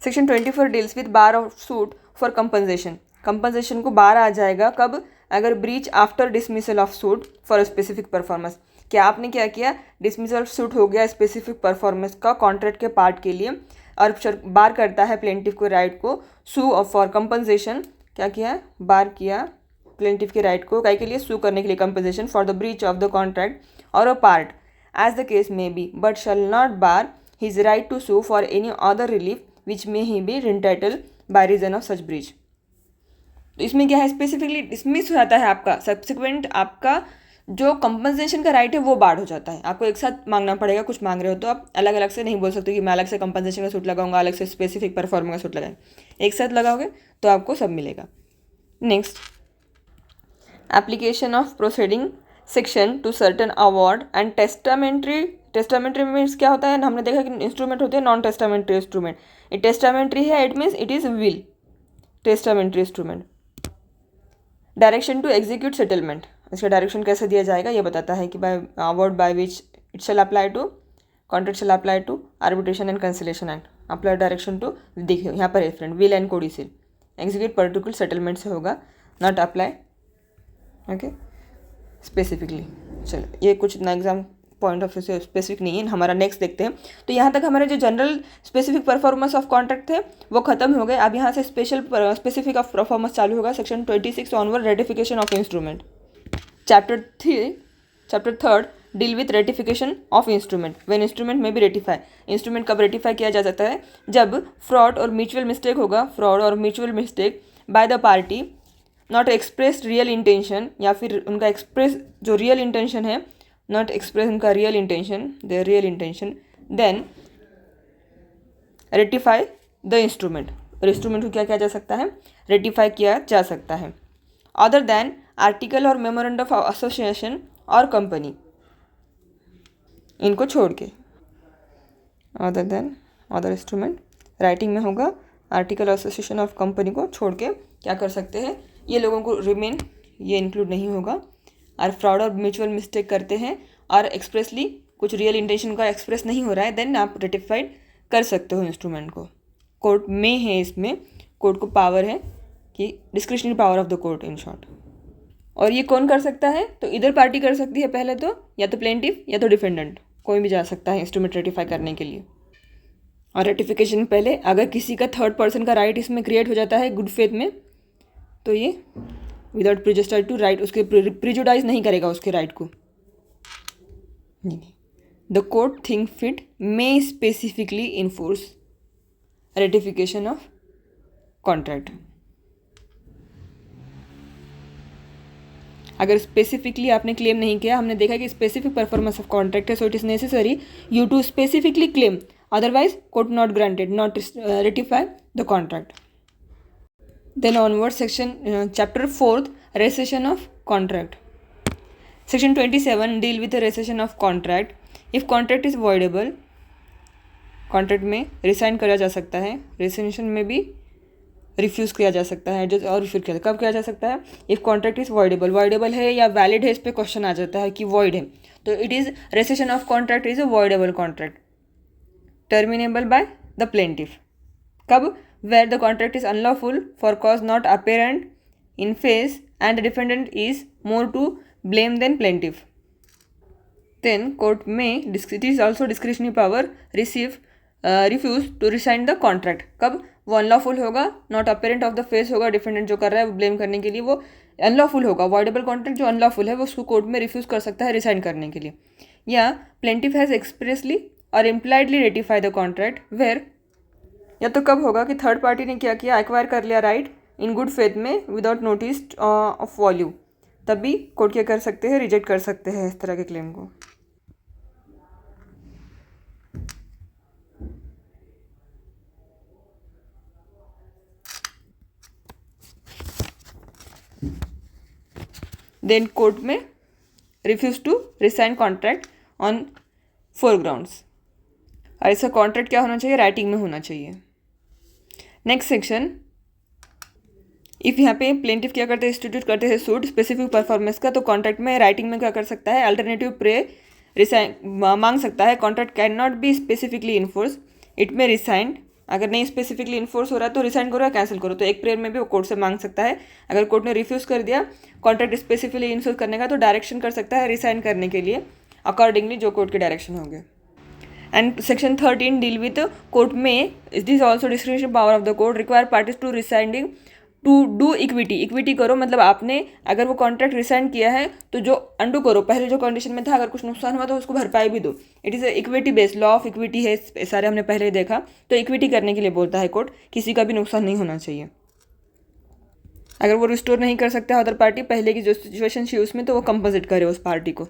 Section 24 deals with bar of suit for compensation. Compensation को बार आ जाएगा कब, अगर breach after dismissal of suit for specific performance. क्या आपने क्या किया, डिसमिसल सूट हो गया स्पेसिफिक परफॉर्मेंस का कॉन्ट्रैक्ट के पार्ट के लिए, और बार करता है प्लेंटिफ को राइट को सू फॉर कंपनसेशन। क्या किया, बार किया प्लेंटिफ के राइट को के लिए, सू करने के लिए compensation for the breach of the contract और a part as the case may be, but shall not bar his right to sue for any other relief which may he be entitled by reason of such breach. तो इसमें क्या है, स्पेसिफिकली डिसमिस हो जाता है आपका सब्सिक्वेंट, आपका जो कंपनसेशन का राइट है वो बार हो जाता है। आपको एक साथ मांगना पड़ेगा, कुछ मांग रहे हो तो आप अलग अलग से नहीं बोल सकते कि मैं अलग से कंपनसेशन का सूट लगाऊंगा, अलग से स्पेसिफिक परफॉर्मेंस का सूट लगाएंगे। एक साथ लगाओगे तो आपको सब मिलेगा। Next, application of proceeding section to certain award and testamentary. Testamentary means क्या होता है, हमने देखा कि इंस्ट्रूमेंट होते हैं नॉन टेस्टामेंट्री इंस्ट्रूमेंट। ये टेस्टामेंट्री है, it means it is will, testamentary instrument. Direction to execute settlement, इसका डायरेक्शन कैसे दिया जाएगा ये बताता है कि by award by which it shall apply to contract shall apply to arbitration and conciliation act. Apply direction to, देखिए यहाँ पर friend, will and codicil, execute particular settlement से होगा, नॉट अप्लाई ओके स्पेसिफिकली। चलो ये कुछ ना एग्जाम पॉइंट ऑफ व्यू से स्पेसिफिक नहीं है। हमारा नेक्स्ट देखते हैं। तो यहाँ तक हमारे जो general specific performance of contract थे वो खत्म हो गए। अब यहाँ से स्पेसिफिक ऑफ परफॉर्मेंस चालू होगा। Section 26 onward, ratification of instrument. Chapter 3 deal with ratification of instrument. When instrument में भी रेटिफाई, इंस्ट्रूमेंट कब रेटिफाई किया जा सकता है, जब फ्रॉड और म्यूचुअल मिस्टेक होगा, फ्रॉड और mutual mistake by the party not express real intention, या फिर उनका एक्सप्रेस जो रियल इंटेंशन है, नॉट एक्सप्रेस उनका real intention, there real intention, then ratify the instrument. और इंस्ट्रूमेंट को क्या किया जा सकता है, रेटिफाई किया जा सकता है। अदर देन आर्टिकल और मेमोरेंडम ऑफ एसोसिएशन और कंपनी, इनको छोड़ के, other than other instrument writing में होगा, आर्टिकल एसोसिएशन ऑफ कंपनी को छोड़ के क्या कर सकते हैं, ये लोगों को रिमेन, ये इंक्लूड नहीं होगा। और फ्रॉड और म्यूचुअल मिस्टेक करते हैं और एक्सप्रेसली कुछ रियल इंटेंशन का एक्सप्रेस नहीं हो रहा है, देन आप रेटिफाइड कर सकते हो इंस्ट्रूमेंट को। कोर्ट में है, इसमें कोर्ट को पावर है कि discretionary power of the court in short. और ये कौन कर सकता है, तो इधर पार्टी कर सकती है पहले तो, या तो प्लेंटिफ या तो डिफेंडेंट, कोई भी जा सकता है इंस्ट्रूमेंट रेटिफाई करने के लिए। और रेटिफिकेशन पहले अगर किसी का थर्ड पर्सन का राइट इसमें क्रिएट हो जाता है गुड फेथ में, तो ये विदाउट प्रिजुडाइज टू राइट, उसके प्रिजुडाइज नहीं करेगा उसके राइट को। The court think fit may specifically enforce ratification of contract. अगर स्पेसिफिकली आपने क्लेम नहीं किया, हमने देखा कि स्पेसिफिक परफॉर्मेंस ऑफ कॉन्ट्रैक्ट है, so it is necessary you to specifically claim, otherwise court not granted, not ratify the contract. Then onward section chapter 4th, rescission of contract. Section 27 deal with the rescission of contract. If contract is voidable, contract में रिसाइन करा जा सकता है, रेसिग्नेशन में भी रिफ्यूज़ किया जा सकता है, जो और रिफ्यूज किया कब किया जा सकता है, इफ़ कॉन्ट्रैक्ट इज़ वॉइडेबल है या वैलिड है, इस पर क्वेश्चन आ जाता है कि वॉइड है, तो it is rescission of contract is a voidable contract terminable by the plaintiff. कब? Where the contract is unlawful for cause not apparent in face and the defendant is more to blame than plaintiff. Then court में it is also discretionary power refuse to rescind the contract. कब? वो अनलॉफुल होगा, not apparent of the face होगा, डिफेंडेंट जो कर रहा है वो ब्लेम करने के लिए वो अनलॉफुल होगा. वॉइडेबल कॉन्ट्रैक्ट जो अनलॉफुल है वो उसको कोर्ट में रिफ्यूज कर सकता है रिसाइन करने के लिए. या प्लेंटिफ हैज़ एक्सप्रेसली और impliedly ratify the contract where, या तो कब होगा कि थर्ड पार्टी ने क्या किया, एक्वायर कर लिया राइट इन गुड फेथ में विदाउट नोटिस ऑफ वॉल्यू, तब भी कोर्ट क्या कर सकते हैं, रिजेक्ट कर सकते हैं इस तरह के क्लेम को. देन कोर्ट में refuse to resign contract on 4 grounds. और इसका कॉन्ट्रैक्ट क्या होना चाहिए, राइटिंग में होना चाहिए. नेक्स्ट सेक्शन, इफ़ यहाँ पे प्लेंटिफ क्या करते हैं, इंस्टीट्यूट करते हैं सूट स्पेसिफिक परफॉर्मेंस का, तो कॉन्ट्रैक्ट में राइटिंग में क्या कर सकता है, अल्टरनेटिव प्रे रिसाइन मांग सकता है. Contract can not be specifically enforce, it में रिसाइंड, अगर नहीं स्पेसिफिकली इन्फोर्स हो रहा है तो रिसाइन करो या कैंसिल करो, तो एक प्रेयर में भी वो कोर्ट से मांग सकता है. अगर कोर्ट ने रिफ्यूज़ कर दिया कॉन्ट्रैक्ट स्पेसिफिकली इन्फोर्स करने का, तो डायरेक्शन कर सकता है रिसाइन करने के लिए अकॉर्डिंगली जो कोर्ट के डायरेक्शन होंगे. And section 13 deal with court में it is also discretionary power of the court require parties to rescinding to do equity करो, मतलब आपने अगर वो कॉन्ट्रैक्ट रिसाइन किया है तो जो अंडू करो, पहले जो कंडीशन में था अगर कुछ नुकसान हुआ तो उसको भरपाई भी दो. It is equity based, law of equity है, सारे हमने पहले ही देखा. तो इक्विटी करने के लिए बोलता है कोर्ट, किसी का भी नुकसान नहीं होना चाहिए. अगर वो रिस्टोर नहीं कर सकता अदर पार्टी पहले की जो सिचुएशन थी उसमें, तो वो कंपनसेट करे उस पार्टी को,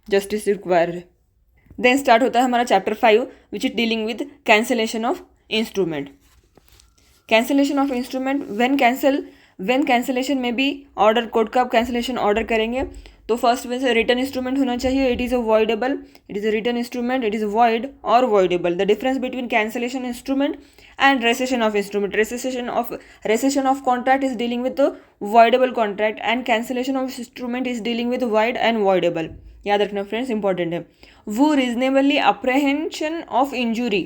जस्टिस रिक्वायर है. देन स्टार्ट होता है हमारा chapter 5 which is dealing with cancellation of instrument. Cancellation of instrument, when cancellation में भी ऑर्डर कोर्ट का कैंसिलेशन ऑर्डर करेंगे तो फर्स्ट में से रिटर्न इंस्ट्रूमेंट होना चाहिए. It is a voidable, it is a return instrument, it is void और voidable. The difference between cancellation instrument and rescission of instrument, rescission of contract is dealing with voidable contract and cancellation of instrument is dealing with wide and voidable. याद रखना फ्रेंड्स, इंपॉर्टेंट है. वो रीजनेबली अप्रहेंशन ऑफ इंजूरी,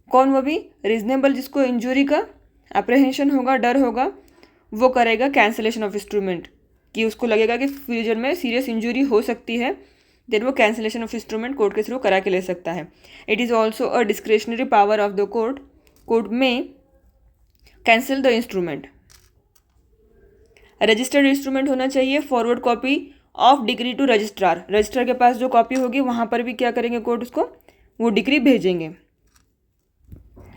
कौन? वो भी रीजनेबल जिसको इंजूरी का अप्रहेंशन होगा, डर होगा, वो करेगा कैंसिलेशन ऑफ इंस्ट्रूमेंट, कि उसको लगेगा कि फ्यूचर में सीरियस इंजूरी हो सकती है, देन वो कैंसिलेशन ऑफ इंस्ट्रूमेंट कोर्ट के थ्रू करा के ले सकता है. It is also a discretionary power of the court, court में cancel the instrument. Registered instrument होना चाहिए. Forward copy of degree to registrar, registrar के पास जो कॉपी होगी वहाँ पर भी क्या करेंगे कोर्ट, उसको वो डिग्री भेजेंगे.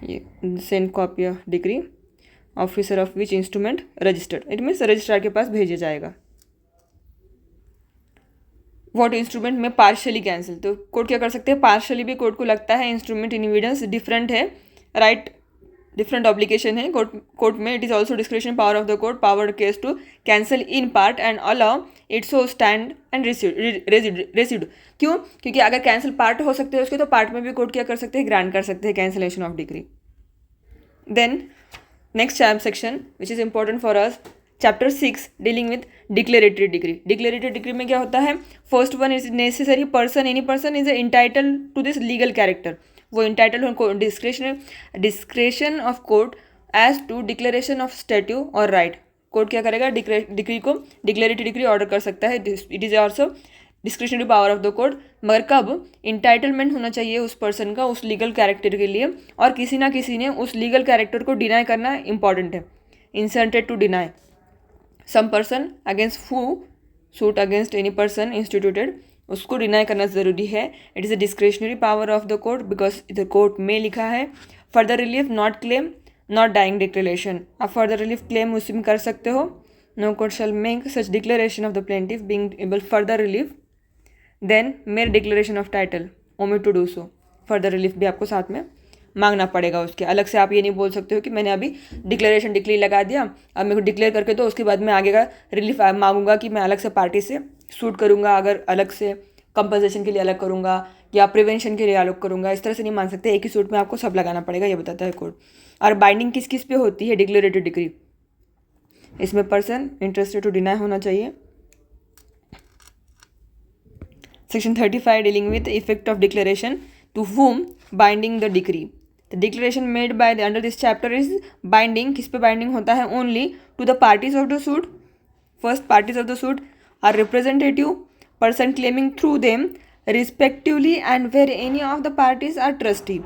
ये send copy of degree officer of which instrument registered, it means registrar के पास भेजा जाएगा. वॉट इंस्ट्रूमेंट में पार्शली कैंसिल, तो कोर्ट क्या कर सकते हैं, पार्शली भी कोर्ट को लगता है इंस्ट्रूमेंट इन एविडेंस डिफरेंट है, राइट, डिफरेंट ऑब्लिगेशन है कोर्ट में. It is also discretion power of the court, power case to cancel in part and allow it so stand and residue. क्यों? क्योंकि अगर कैंसिल पार्ट हो सकते हैं उसके, तो पार्ट में भी कोर्ट क्या कर सकते हैं, ग्रांट कर सकते हैं cancellation of degree. Then next section which is important for us, chapter 6 dealing with declaratory degree. Declaratory degree में क्या होता है, first one is necessary person, any person is entitle to this legal character, वो इंटाइटल हो discretion of court as to declaration of statue और राइट. कोर्ट क्या करेगा, डिग्री को डिक्लेरेटरी डिग्री ऑर्डर कर सकता है. It is also discretionary power of the court, मगर कब, इंटाइटलमेंट होना चाहिए उस पर्सन का उस लीगल कैरेक्टर के लिए, और किसी ना किसी ने उस लीगल कैरेक्टर को डिनाई करना इंपॉर्टेंट है. इंसेंटेड to deny some person against who suit against any person instituted, उसको डिनाई करना ज़रूरी है. It is a discretionary power of the court because इधर कोर्ट में लिखा है. Further relief not claim not dying declaration, आप फर्दर रिलीफ क्लेम उसी में कर सकते हो. No court shall make such declaration of the plaintiff being able further relief then मेरे declaration of title omit to do so. Further relief भी आपको साथ में मांगना पड़ेगा उसके। अलग से आप ये नहीं बोल सकते हो कि मैंने अभी डिक्लेयर लगा दिया, अब मेरे को डिक्लेयर करके दो, उसके बाद मैं आगे का रिलीफ मांगूंगा कि मैं अलग से पार्टी से सूट करूंगा, अगर अलग से कंपनसेशन के लिए अलग करूंगा या प्रिवेंशन के लिए अलग करूंगा। इस तरह से नहीं मान सकते, एक ही सूट में आपको सब लगाना पड़ेगा, ये बताता है कोड। और बाइंडिंग किस किस पे होती है डिक्लेरेटिव डिक्री, इसमें पर्सन इंटरेस्टेड टू डिनाई होना चाहिए। Section 35 dealing with the effect of declaration to whom binding the decree. The declaration made by the under this chapter is binding. किस पे binding होता है? Only to the parties of the suit. First, parties of the suit are representative person claiming through them respectively, and where any of the parties are trustee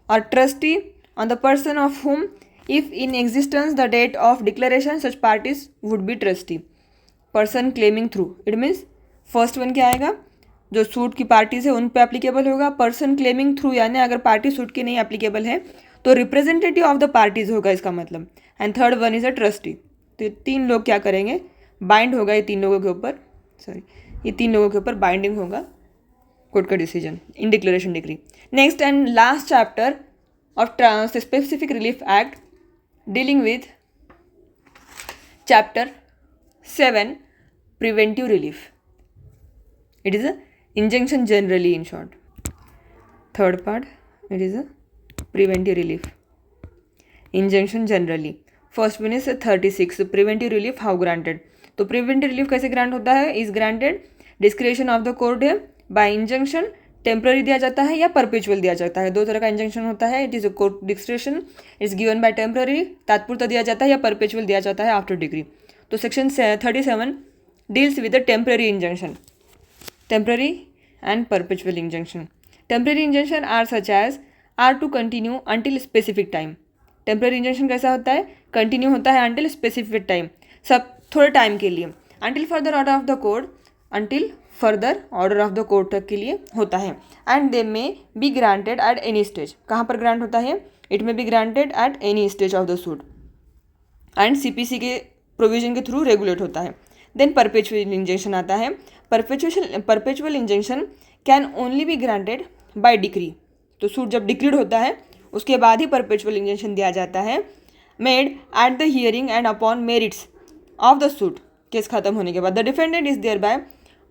or trustee on the person of whom, if in existence the date of declaration, such parties would be trustee. Person claiming through, it means first one क्या आएगा, जो सूट की पार्टीज है उन पे एप्लीकेबल होगा। पर्सन क्लेमिंग थ्रू यानी अगर पार्टी सूट की नहीं एप्लीकेबल है तो रिप्रेजेंटेटिव ऑफ द पार्टीज होगा इसका मतलब। And third one is a trustee. तो ये तीन लोग क्या करेंगे, बाइंड होगा ये तीन लोगों के ऊपर, ये तीन लोगों के ऊपर बाइंडिंग होगा कोर्ट का decision in declaration degree. Next and last chapter of specific relief act dealing with chapter 7 preventive relief. It is a injunction generally, in short. Third part, it is a preventive relief. Injunction generally. First one is 36 preventive relief how granted. तो preventive relief कैसे grant होता है, is granted discretion of the court है, by injunction temporary दिया जाता है या perpetual दिया जाता है। दो तरह का injunction होता है। It is a court discretion is given by temporary, तात्पुरता दिया जाता है, या perpetual दिया जाता है after degree। तो section 37 deals with the temporary injunction. Temporary and perpetual injunction. Temporary injunction are such as are to continue until specific time. Temporary injunction कैसा होता है, continue होता है until specific time, सब थोड़े टाइम के लिए। Until further order of the court, until further order of the court तक के लिए होता है। And they may be granted at any stage. कहाँ पर ग्रांट होता है, it may be granted at any stage of the suit and CPC के प्रोविजन के थ्रू रेगुलेट होता है। देन परपेचुअल इंजंक्शन आता है। Perpetual injunction can only B granted bye decree. तो सूट जब डिक्रीड होता है उसके बाद ही परपेचुअल इंजंक्शन दिया जाता है। Made at the hearing and upon merits of the suit, case खत्म होने के बाद। The defendant is thereby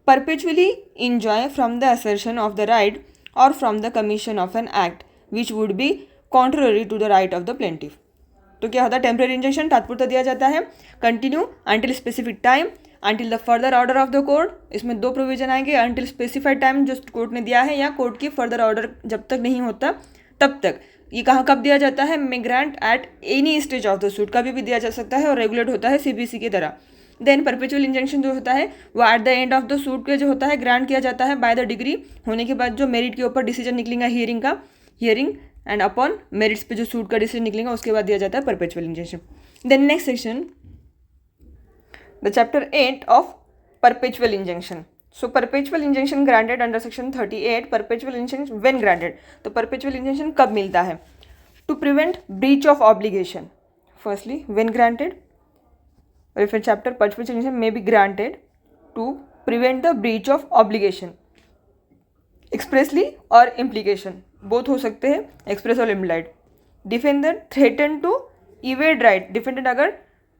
perpetually enjoy from the assertion of the right और from the commission of an act which would be contrary to the right of the plaintiff. तो क्या होता है, टेम्पररी इंजंक्शन तात्पुरता दिया जाता है, continue until specific time, until the further order of the court. इसमें दो प्रोविजन आएंगे, अंटिल स्पेसिफाइड टाइम जो कोर्ट ने दिया है, या कोर्ट की फर्दर ऑर्डर जब तक नहीं होता तब तक। ये कहाँ कब दिया जाता है, may grant at any stage of the suit, कभी भी दिया जा सकता है और रेगुलेट होता है सीपीसी की तरह। देन परपेचुअल इंजंक्शन जो होता है वो at the end of the suit के जो होता है ग्रांट किया जाता है बाय द डिग्री होने के बाद, जो मेरिट के ऊपर डिसीजन निकलेगा हियरिंग का, हियरिंग एंड अपॉन मेरिट्स पे जो सूट का डिसीजन निकलेगा उसके बाद दिया जाता है perpetual injunction. Then next section the chapter 8 of perpetual injunction. So perpetual injunction granted under section 38। Perpetual injunction when granted, तो परपेचुअल इंजंक्शन कब मिलता है, to prevent breach of obligation. Firstly when granted, refer chapter perpetual injunction may be granted to prevent the breach of obligation expressly और इम्प्लीकेशन, बोथ हो सकते हैं, एक्सप्रेस और implied. Defender threaten to evade right, defendant अगर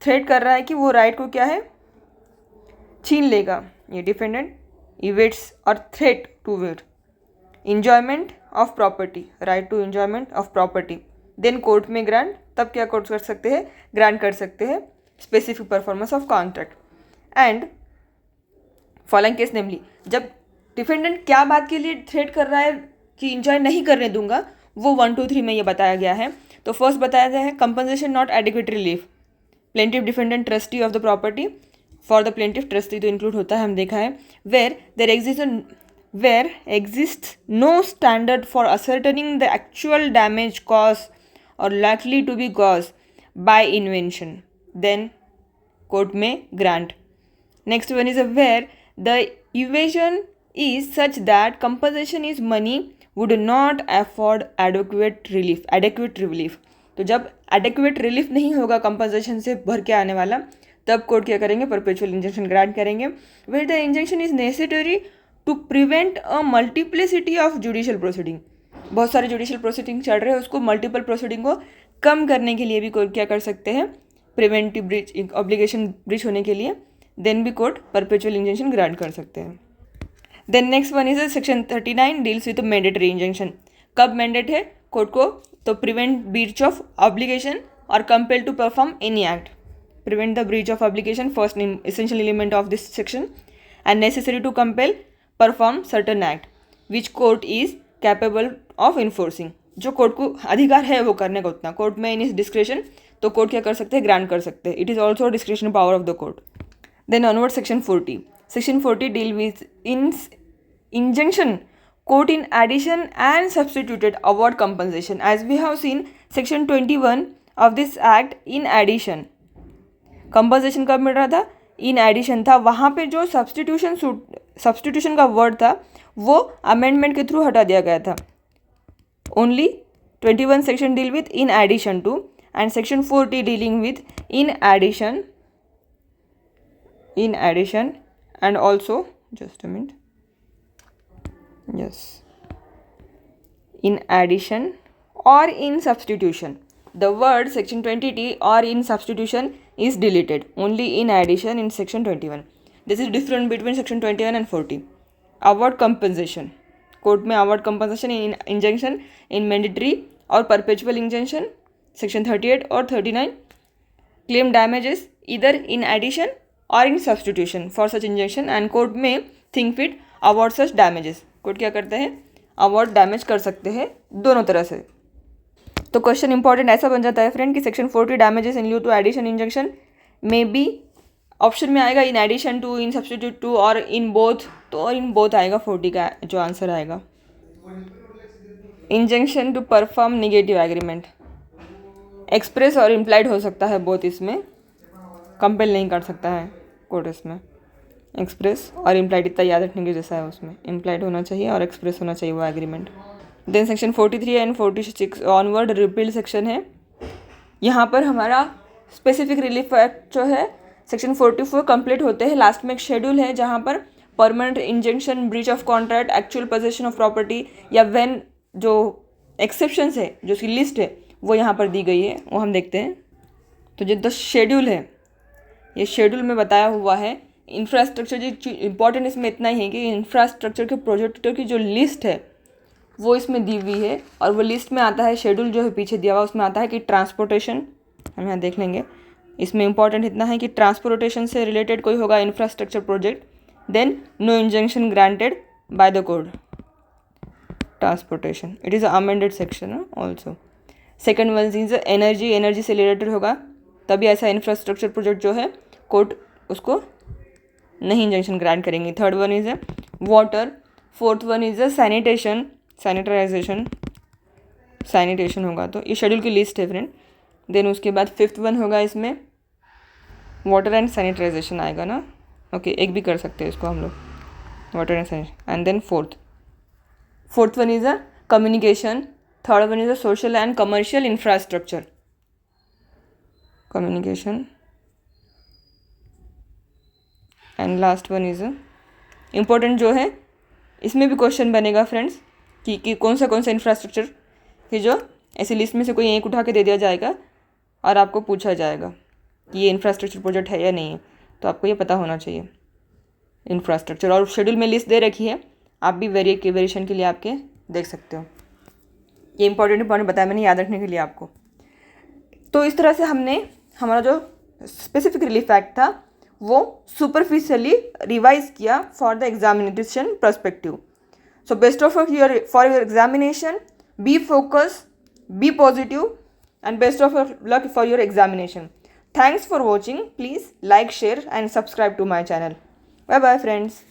थ्रेट कर रहा है कि वो राइट को क्या है छीन लेगा, ये डिफेंडेंट इवेट्स और threat to wait. Enjoyment of property, right to enjoyment of property. Then court में ग्रांट, तब क्या कोर्ट कर सकते हैं, ग्रांट कर सकते हैं specific performance of contract. And following case namely, जब डिफेंडेंट क्या बात के लिए थ्रेट कर रहा है कि इंजॉय नहीं करने दूंगा, वो 1, 2, 3 में ये बताया गया है। तो फर्स्ट बताया गया है compensation not adequate relief, plaintiff defendant trustee of the property, for the plaintiff trustee तो इंक्लूड होता है, हम देखा है। Where exist no standard for ascertaining the actual damage cause और likely to be cause by invention, then court में grant. Next one is where the evasion is such that compensation is money would not afford adequate relief। तो जब adequate relief नहीं होगा compensation से भर के आने वाला, तब कोर्ट क्या करेंगे, perpetual injunction grant करेंगे। where the injunction is necessary to prevent a multiplicity of judicial proceeding, बहुत सारे जुडिशियल प्रोसीडिंग चल रहे हैं, उसको मल्टीपल प्रोसीडिंग को कम करने के लिए भी कोर्ट क्या कर सकते हैं, प्रिवेंटिव ब्रीच, ऑब्लिगेशन ब्रीच होने के लिए देन भी कोर्ट परपेचुअल इंजंक्शन ग्रांट कर सकते हैं। Then next one is section 39 deals with mandatory injunction. कब मैंडेट है कोर्ट को, तो प्रिवेंट ब्रीच ऑफ ऑब्लिगेशन और compel to perform any act. Prevent the breach of obligation, first essential element of this section, and necessary to compel perform certain act which court is capable of enforcing। जो कोर्ट को अधिकार है वो करने का उतना, कोर्ट में इन इज डिस्क्रिप्शन, तो कोर्ट क्या कर सकते हैं, ग्रांट कर सकते हैं। It is also description power of the court. Then onward section 40। Section 40 deal with in injunction, court in addition and substituted award compensation। as we have seen section 21 of this act, in addition compensation कब मिल रहा था, in addition था, वहाँ पे जो सब्सटीट्यूशन का वर्ड था वो अमेंडमेंट के थ्रू हटा दिया गया था। Only 21 section deal with in addition to, and section 40 dealing with in addition and also, just a minute, yes, in addition or in substitution। the word section 20t or in substitution is deleted, only in addition in section 21। this is different between section 21 and 40। award compensation, court में award compensation in injunction, in mandatory और perpetual injunction section 38 और 39। claim damages either in addition or in substitution for such injunction, and court may think fit award such damages। Court क्या करते हैं, अवार्ड डैमेज कर सकते हैं दोनों तरह से। तो क्वेश्चन इंपॉर्टेंट ऐसा बन जाता है फ्रेंड कि section 40 damages in lieu to addition injunction में भी ऑप्शन में आएगा in addition to, in substitute to और इन बोथ, तो और इन बोथ आएगा 40 का जो आंसर आएगा। Injunction to perform negative agreement, express और इम्प्लाइड हो सकता है बोथ, इसमें कंपेल नहीं कर सकता है कोर्ट। इसमें एक्सप्रेस और इम्प्लाइड इतना याद रखने के जैसा है, उसमें इम्प्लाइड होना चाहिए और एक्सप्रेस होना चाहिए वो agreement. Then section 43 and 46 onward repeal section है। यहाँ पर हमारा स्पेसिफिक रिलीफ एक्ट जो है सेक्शन 44 कंप्लीट होते हैं। लास्ट में एक शेड्यूल है जहाँ पर permanent injunction, breach of contract, actual possession of property या व्हेन जो एक्सेप्शंस है, जो उसकी लिस्ट है वो यहाँ पर दी गई है, वो हम देखते हैं। तो जो शेड्यूल है, ये शेड्यूल में बताया हुआ है। इंफ्रास्ट्रक्चर जो इम्पॉर्टेंट इसमें इतना ही है कि इंफ्रास्ट्रक्चर के प्रोजेक्टर की जो लिस्ट है वो इसमें दी हुई है, और वो लिस्ट में आता है, शेड्यूल जो है पीछे दिया हुआ उसमें आता है कि ट्रांसपोर्टेशन, हम यहाँ देख लेंगे। इसमें इंपॉर्टेंट इतना है कि ट्रांसपोर्टेशन से रिलेटेड कोई होगा infrastructure project, then no injunction granted by the court. Transportation it is amended section also. Second one is energy से रिलेटेड होगा, तभी ऐसा इंफ्रास्ट्रक्चर प्रोजेक्ट जो है कोर्ट उसको नहीं इंजंक्शन ग्रांट करेंगे। Third one is water. Fourth one is sanitation होगा, तो ये शेड्यूल की लिस्ट है फ्रेंड। देन उसके बाद फिफ्थ वन होगा, इसमें वाटर एंड सैनिटाइजेशन आएगा ना, ओके, एक भी कर सकते हैं इसको हम लोग, water and sanitization. And then fourth one is communication. Third one is social and commercial infrastructure, communication. And last one is important जो है, इसमें भी क्वेश्चन बनेगा फ्रेंड्स कि कौन सा इंफ्रास्ट्रक्चर की जो ऐसी लिस्ट में से कोई एक उठा के दे दिया जाएगा और आपको पूछा जाएगा कि ये इंफ्रास्ट्रक्चर प्रोजेक्ट है या नहीं है, तो आपको ये पता होना चाहिए इंफ्रास्ट्रक्चर। और शेड्यूल में लिस्ट दे रखी है, आप भी वेरिएशन के लिए आपके देख सकते हो। ये इंपॉर्टेंट बताया मैंने याद रखने के लिए आपको। तो इस तरह से हमने हमारा जो स्पेसिफिक रिलीफ एक्ट था वो सुपरफिशियली रिवाइज किया for the examination perspective. So best of for your examination, be focus, be positive, and best of luck for your examination. Thanks for watching. Please like, share and subscribe to my channel. Bye bye friends.